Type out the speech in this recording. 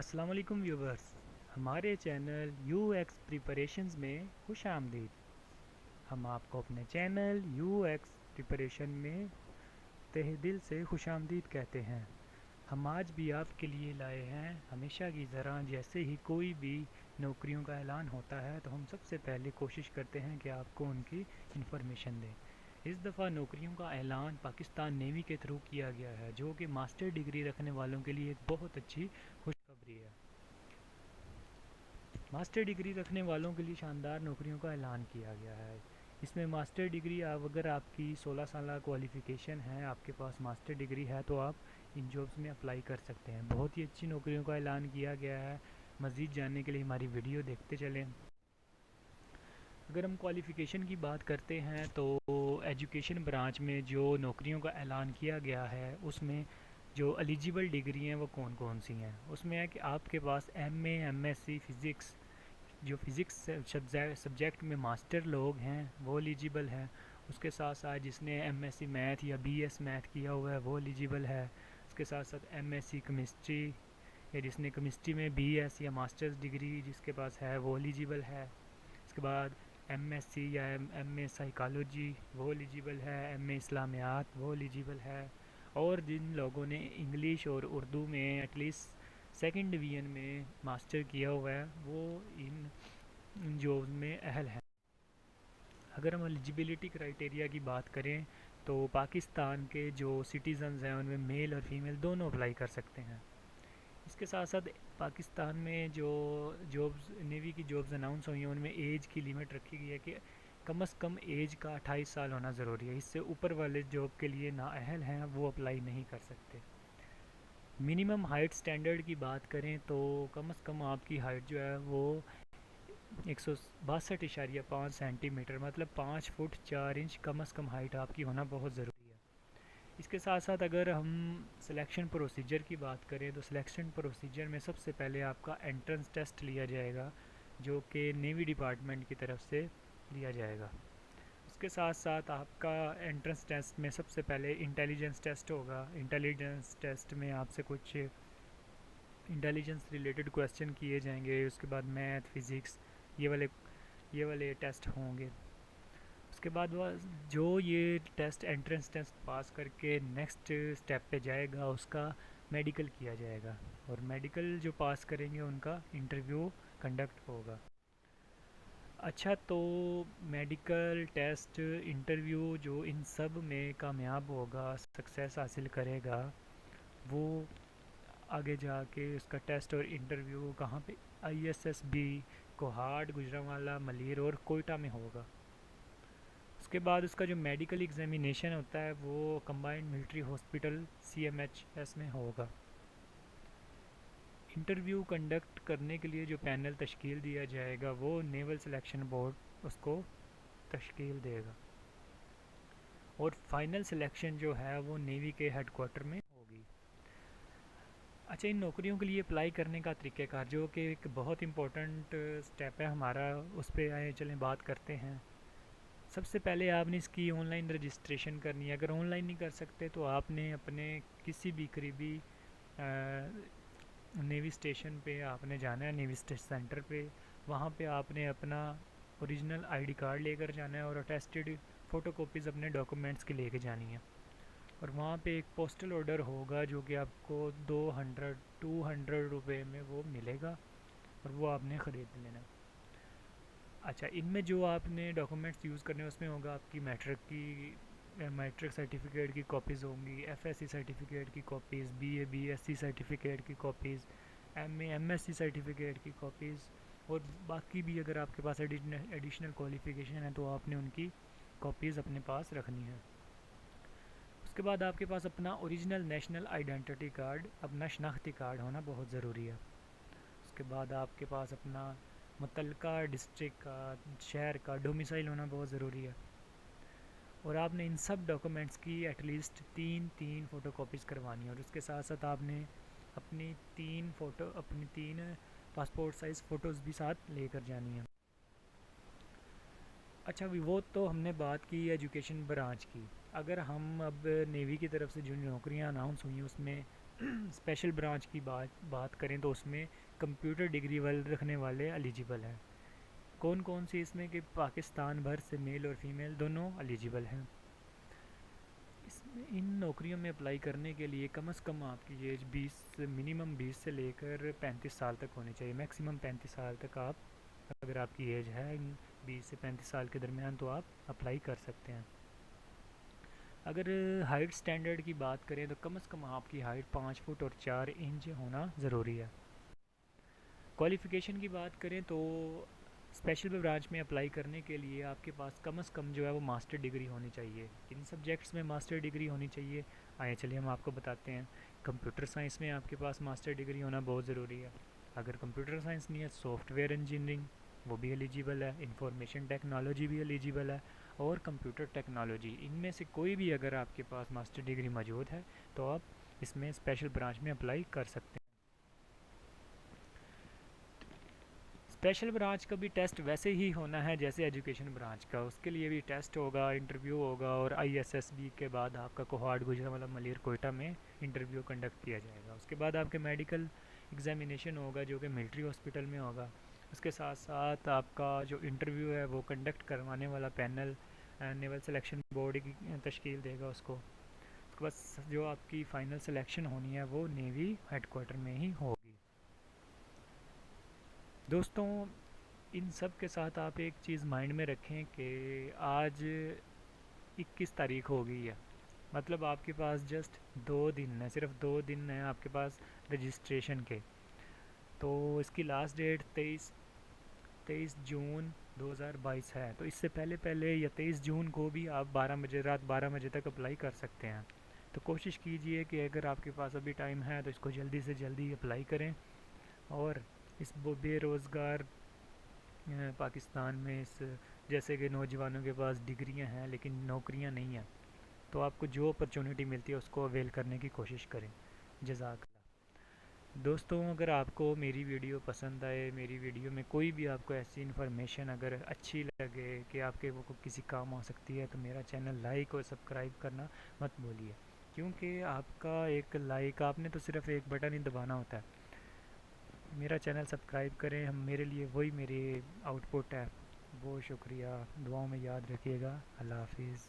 السلام علیکم ویورز، ہمارے چینل یو ایکس پریپریشنز میں خوش آمدید۔ ہم آپ کو اپنے چینل یو ایکس پریپریشن میں تہ دل سے خوش آمدید کہتے ہیں۔ ہم آج بھی آپ کے لیے لائے ہیں ہمیشہ کی طرح، جیسے ہی کوئی بھی نوکریوں کا اعلان ہوتا ہے تو ہم سب سے پہلے کوشش کرتے ہیں کہ آپ کو ان کی انفارمیشن دیں۔ اس دفعہ نوکریوں کا اعلان پاکستان نیوی کے تھرو کیا گیا ہے، جو کہ ماسٹر ڈگری رکھنے والوں کے لیے ایک بہت اچھی خوشخبری ہے۔ ماسٹر ڈگری رکھنے والوں کے لیے شاندار نوکریوں کا اعلان کیا گیا ہے۔ اس میں ماسٹر ڈگری اگر آپ کی 16 سالہ کوالیفیکیشن ہے، آپ کے پاس ماسٹر ڈگری ہے، تو آپ ان جابس میں اپلائی کر سکتے ہیں۔ بہت ہی اچھی نوکریوں کا اعلان کیا گیا ہے۔ مزید جاننے کے لیے ہماری ویڈیو دیکھتے چلیں۔ اگر ہم کوالیفیکیشن کی بات کرتے ہیں تو ایجوکیشن برانچ میں جو نوکریوں کا اعلان کیا گیا ہے، اس میں جو ایلیجیبل ڈگری ہیں وہ کون کون سی ہیں۔ اس میں ہے کہ آپ کے پاس M A, M S C physics, جو فزکس سبجیکٹ میں ماسٹر لوگ ہیں وہ ایلیجیبل ہیں۔ اس کے ساتھ ساتھ جس نے ایم ایس سی میتھ یا بی ایس میتھ کیا ہوا ہے وہ ایلیجیبل ہے۔ اس کے ساتھ ساتھ ایم ایس سی کیمسٹری یا جس نے کیمسٹری میں بی ایس یا ماسٹرز ڈگری جس کے پاس ہے وہ ایلیجیبل ہے۔ اس کے بعد ایم ایس سی یا ایم اے سائیکالوجی وہ ایلیجیبل ہے، ایم اے اسلامیات وہ ایلیجیبل ہے۔ اور جن لوگوں نے انگلش اور اردو میں ایٹ لیسٹ سیکنڈ ڈویژن میں ماسٹر کیا ہوا ہے وہ ان جابز میں اہل ہیں۔ اگر ہم ایلیجیبلٹی کرائٹیریا کی بات کریں تو پاکستان کے جو سٹیزنز ہیں ان میں میل اور فیمیل دونوں اپلائی کر سکتے ہیں۔ اس کے ساتھ ساتھ پاکستان میں جو جابز نیوی کی جابز اناؤنس ہوئی ہیں ان میں ایج کی لیمٹ رکھی گئی ہے کہ کم از کم ایج کا 28 سال ہونا ضروری ہے۔ اس سے اوپر والے جاب کے لیے نااہل ہیں، وہ اپلائی نہیں کر سکتے۔ منیمم ہائٹ سٹینڈرڈ کی بات کریں تو کم از کم آپ کی ہائٹ جو ہے وہ 162.5 سینٹی میٹر، مطلب 5 فٹ 4 انچ کم از کم ہائٹ آپ کی ہونا بہت ضروری ہے۔ اس کے ساتھ ساتھ اگر ہم سلیکشن پروسیجر کی بات کریں تو سلیکشن پروسیجر میں سب سے پہلے آپ کا انٹرنس ٹیسٹ لیا جائے گا، جو کہ نیوی ڈپارٹمنٹ کی طرف سے لیا جائے گا۔ اس کے ساتھ ساتھ آپ کا انٹرنس ٹیسٹ میں سب سے پہلے انٹیلیجنس ٹیسٹ ہوگا۔ انٹیلیجنس ٹیسٹ میں آپ سے کچھ انٹیلیجنس ریلیٹڈ کویسچن کیے جائیں گے۔ اس کے بعد میتھ، فزکس یہ والے ٹیسٹ ہوں گے۔ اس کے بعد جو یہ ٹیسٹ انٹرنس ٹیسٹ پاس کر کے نیکسٹ اسٹیپ پہ جائے گا اس کا میڈیکل کیا جائے گا، اور میڈیکل جو پاس کریں گے ان کا انٹرویو کنڈکٹ ہوگا۔ اچھا، تو میڈیکل ٹیسٹ، انٹرویو جو ان سب میں کامیاب ہوگا، سکسیس حاصل کرے گا، وہ آگے جا کے اس کا ٹیسٹ اور انٹرویو کہاں پہ I S S B Kohat, Gujranwala, Malir اور کوئٹہ میں ہوگا۔ اس کے بعد اس کا جو میڈیکل ایگزامینیشن ہوتا ہے وہ combined military hospital C M H S میں ہوگا۔ انٹرویو کنڈکٹ کرنے کے لیے جو پینل تشکیل دیا جائے گا وہ نیول سلیکشن بورڈ اس کو تشکیل دے گا، اور فائنل سلیکشن جو ہے وہ نیوی کے ہیڈ کوارٹر میں ہوگی۔ اچھا، ان نوکریوں کے لیے اپلائی کرنے کا طریقہ کار جو کہ ایک بہت امپورٹنٹ سٹیپ ہے ہمارا، اس پہ آئے چلیں بات کرتے ہیں۔ سب سے پہلے آپ نے اس کی آن لائن رجسٹریشن کرنی ہے۔ اگر آن لائن نہیں کر سکتے تو آپ نے اپنے کسی بھی قریبی نیوی اسٹیشن پہ آپ نے جانا ہے، نیوی سینٹر پہ۔ وہاں پہ آپ نے اپنا اوریجنل آئی ڈی کارڈ لے کر جانا ہے اور اٹیسٹڈ فوٹو کاپیز اپنے ڈاکومنٹس کی لے کے جانی ہے، اور وہاں پہ ایک پوسٹل آرڈر ہوگا جو کہ آپ کو 200 روپے میں وہ ملے گا، اور وہ آپ نے خرید لینا ہے۔ اچھا، ان میں جو آپ نے ڈاکومنٹس یوز کرنے اس میں ہوگا آپ کی میٹرک سرٹیفکیٹ کی کاپیز ہوں گی، ایف ایس سی سرٹیفکیٹ کی copies, B A B S C certificate کی copies, M A M S C certificate کی کاپیز، اور باقی بھی اگر آپ کے پاس ایڈیشنل کوالیفیکیشن ہے تو آپ نے ان کی کاپیز اپنے پاس رکھنی ہے۔ اس کے بعد آپ کے پاس اپنا اوریجنل نیشنل آئیڈینٹی کارڈ، اپنا شناختی کارڈ ہونا بہت ضروری ہے۔ اس کے بعد آپ کے پاس اپنا متعلقہ ڈسٹرکٹ کا، شہر کا ڈومیسائل ہونا بہت ضروری ہے، اور آپ نے ان سب ڈاکومنٹس کی ایٹ لیسٹ تین فوٹو کاپیز کروانی ہے، اور اس کے ساتھ ساتھ آپ نے اپنی تین پاسپورٹ سائز فوٹوز بھی ساتھ لے کر جانی ہیں۔ اچھا، وہ تو ہم نے بات کی ایجوکیشن برانچ کی۔ اگر ہم اب نیوی کی طرف سے جو نوکریاں اناؤنس ہوئی ہیں اس میں اسپیشل برانچ کی بات کریں تو اس میں کمپیوٹر ڈگری والے رکھنے والے ایلیجیبل ہیں۔ کون کون سی اس میں کہ پاکستان بھر سے میل اور فیمیل دونوں ایلیجیبل ہیں۔ اس میں ان نوکریوں میں اپلائی کرنے کے لیے کم از کم آپ کی ایج منیمم 20 سے لے کر 35 سال تک ہونی چاہیے، میکسیمم 35 سال تک اگر آپ کی ایج ہے 20 سے 35 سال کے درمیان تو آپ اپلائی کر سکتے ہیں۔ اگر ہائٹ سٹینڈرڈ کی بات کریں تو کم از کم آپ کی ہائٹ 5 فٹ اور 4 انچ ہونا ضروری ہے۔ کوالیفیکیشن کی بات کریں تو اسپیشل برانچ میں اپلائی کرنے کے لیے آپ کے پاس کم از کم جو ہے وہ ماسٹر ڈگری ہونی چاہیے۔ کن سبجیکٹس میں ماسٹر ڈگری ہونی چاہیے؟ آئے چلیے ہم آپ کو بتاتے ہیں۔ کمپیوٹر سائنس میں آپ کے پاس ماسٹر ڈگری ہونا بہت ضروری ہے۔ اگر کمپیوٹر سائنس نہیں ہے، سافٹ ویئر انجینئرنگ وہ بھی ایلیجیبل ہے، انفارمیشن ٹیکنالوجی بھی ایلیجیبل ہے، اور کمپیوٹر ٹیکنالوجی، ان میں سے کوئی بھی اگر آپ کے پاس ماسٹر ڈگری موجود ہے تو آپ اس میں اسپیشل برانچ میں اپلائی کر سکتے ہیں۔ اسپیشل برانچ کا بھی ٹیسٹ ویسے ہی ہونا ہے جیسے ایجوکیشن برانچ کا، اس کے لیے بھی ٹیسٹ ہوگا، انٹرویو ہوگا، اور ISSB کے بعد آپ کا کوہاٹ گوجرانوالہ ملیر کوئٹہ میں انٹرویو کنڈکٹ کیا جائے گا۔ اس کے بعد آپ کے میڈیکل ایگزامینیشن ہوگا جو کہ ملٹری ہاسپٹل میں ہوگا۔ اس کے ساتھ ساتھ آپ کا جو انٹرویو ہے وہ کنڈکٹ کروانے والا پینل نیول سلیکشن بورڈ کی تشکیل دے گا اس کو بس جو آپ کی فائنل سلیکشن ہونی ہے وہ نیوی ہیڈ کوارٹر میں ہی ہوگی۔ دوستوں ان سب کے ساتھ آپ ایک چیز مائنڈ میں رکھیں کہ آج 21 تاریخ ہو گئی ہے، مطلب آپ کے پاس جسٹ 2 دن ہیں، صرف 2 دن ہیں آپ کے پاس رجسٹریشن کے۔ تو اس کی لاسٹ ڈیٹ 23 جون 2022 ہے، تو اس سے پہلے یا 23 جون کو بھی آپ رات 12 بجے تک اپلائی کر سکتے ہیں۔ تو کوشش کیجئے کہ اگر آپ کے پاس ابھی ٹائم ہے تو اس کو جلدی سے جلدی اپلائی کریں، اور اس بے روزگار پاکستان میں جیسے کہ نوجوانوں کے پاس ڈگریاں ہیں لیکن نوکریاں نہیں ہیں، تو آپ کو جو اپرچونٹی ملتی ہے اس کو اویل کرنے کی کوشش کریں۔ جزاک اللہ۔ دوستوں اگر آپ کو میری ویڈیو پسند آئے، میری ویڈیو میں کوئی بھی آپ کو ایسی انفارمیشن اگر اچھی لگے کہ آپ کے وہ کسی کام آ سکتی ہے تو میرا چینل لائک اور سبسکرائب کرنا مت بھولیے، کیونکہ آپ کا ایک لائک، آپ نے تو صرف ایک بٹن ہی دبانا ہوتا ہے۔ میرا چینل سبسکرائب کریں، میرے لیے وہی میری آؤٹ پٹ ہے۔ بہت شکریہ، دعاؤں میں یاد رکھیے گا۔ اللہ حافظ۔